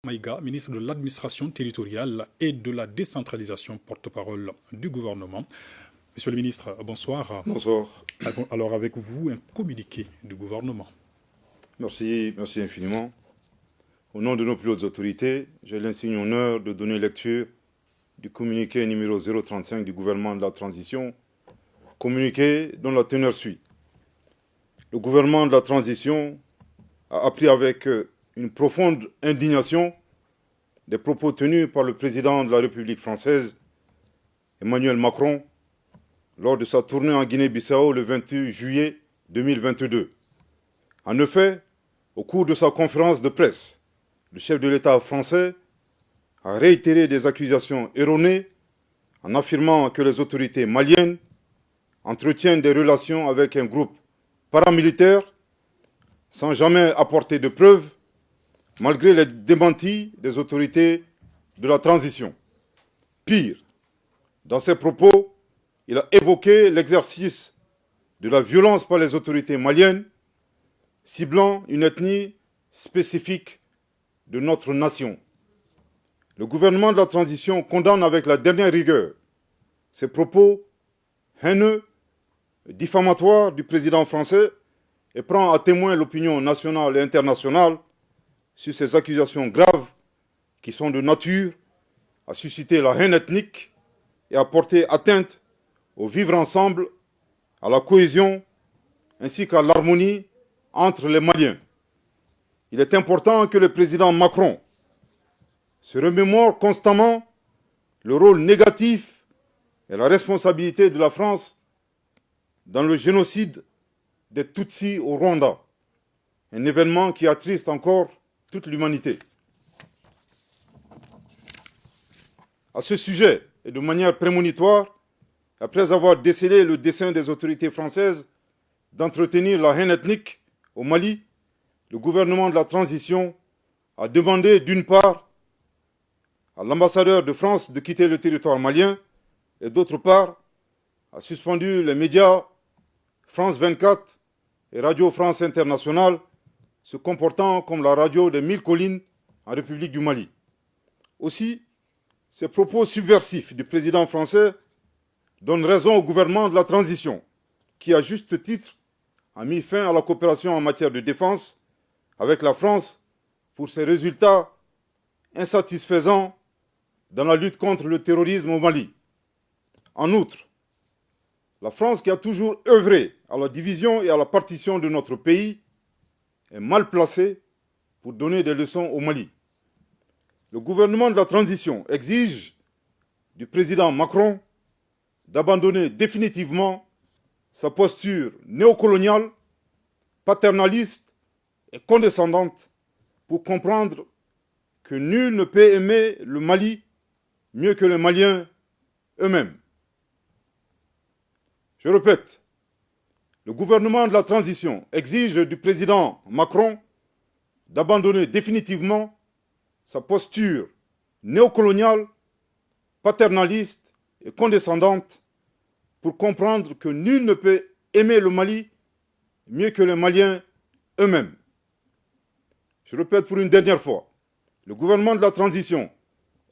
Maïga, ministre de l'Administration territoriale et de la décentralisation, porte-parole du gouvernement. Monsieur le ministre, bonsoir. Bonsoir. Alors avec vous, un communiqué du gouvernement. Merci infiniment. Au nom de nos plus hautes autorités, j'ai l'insigne honneur de donner lecture du communiqué numéro 035 du gouvernement de la transition, communiqué dont la teneur suit. Le gouvernement de la transition a appris avec une profonde indignation des propos tenus par le président de la République française, Emmanuel Macron, lors de sa tournée en Guinée-Bissau le 28 juillet 2022. En effet, au cours de sa conférence de presse, le chef de l'État français a réitéré des accusations erronées en affirmant que les autorités maliennes entretiennent des relations avec un groupe paramilitaire sans jamais apporter de preuves, malgré les démentis des autorités de la transition. Pire, dans ses propos, il a évoqué l'exercice de la violence par les autorités maliennes, ciblant une ethnie spécifique de notre nation. Le gouvernement de la transition condamne avec la dernière rigueur ces propos haineux, diffamatoires du président français et prend à témoin l'opinion nationale et internationale sur ces accusations graves qui sont de nature à susciter la haine ethnique et à porter atteinte au vivre ensemble, à la cohésion ainsi qu'à l'harmonie entre les Maliens. Il est important que le président Macron se remémore constamment le rôle négatif et la responsabilité de la France dans le génocide des Tutsis au Rwanda, un événement qui attriste encore toute l'humanité. À ce sujet, et de manière prémonitoire, après avoir décelé le dessein des autorités françaises d'entretenir la haine ethnique au Mali, le gouvernement de la transition a demandé d'une part à l'ambassadeur de France de quitter le territoire malien et d'autre part a suspendu les médias France 24 et Radio France Internationale se comportant comme la radio des 1000 collines en République du Mali. Aussi, ces propos subversifs du président français donnent raison au gouvernement de la transition, qui, à juste titre, a mis fin à la coopération en matière de défense avec la France pour ses résultats insatisfaisants dans la lutte contre le terrorisme au Mali. En outre, la France, qui a toujours œuvré à la division et à la partition de notre pays, est mal placée pour donner des leçons au Mali. Le gouvernement de la transition exige du président Macron d'abandonner définitivement sa posture néocoloniale, paternaliste et condescendante pour comprendre que nul ne peut aimer le Mali mieux que les Maliens eux-mêmes. Je répète, le gouvernement de la transition exige du président Macron d'abandonner définitivement sa posture néocoloniale, paternaliste et condescendante pour comprendre que nul ne peut aimer le Mali mieux que les Maliens eux-mêmes. Je répète pour une dernière fois, le gouvernement de la transition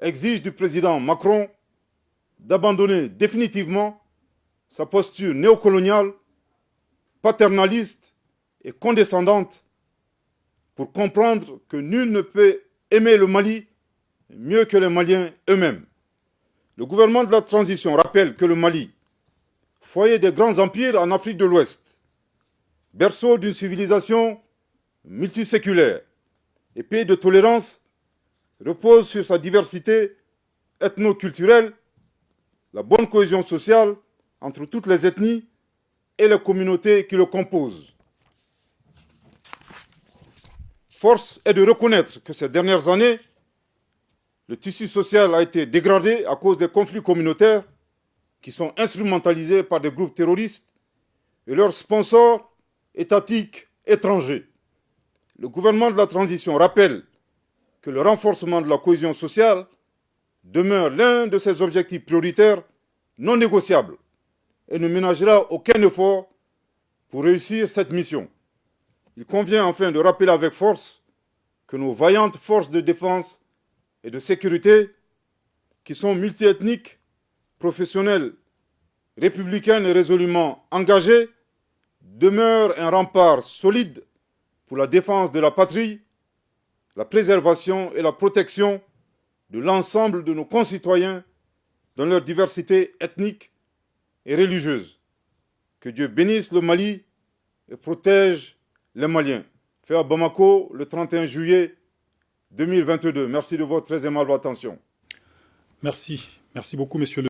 exige du président Macron d'abandonner définitivement sa posture néocoloniale, paternaliste et condescendante pour comprendre que nul ne peut aimer le Mali mieux que les Maliens eux-mêmes. Le gouvernement de la transition rappelle que le Mali, foyer des grands empires en Afrique de l'Ouest, berceau d'une civilisation multiséculaire et pays de tolérance, repose sur sa diversité ethno-culturelle, la bonne cohésion sociale entre toutes les ethnies et les communautés qui le composent. Force est de reconnaître que ces dernières années, le tissu social a été dégradé à cause des conflits communautaires qui sont instrumentalisés par des groupes terroristes et leurs sponsors étatiques étrangers. Le gouvernement de la transition rappelle que le renforcement de la cohésion sociale demeure l'un de ses objectifs prioritaires non négociables et ne ménagera aucun effort pour réussir cette mission. Il convient enfin de rappeler avec force que nos vaillantes forces de défense et de sécurité, qui sont multiethniques, professionnelles, républicaines et résolument engagées, demeurent un rempart solide pour la défense de la patrie, la préservation et la protection de l'ensemble de nos concitoyens dans leur diversité ethnique et religieuse. Que Dieu bénisse le Mali et protège les Maliens. Fait à Bamako le 31 juillet 2022. Merci de votre très aimable attention. Merci beaucoup, monsieur le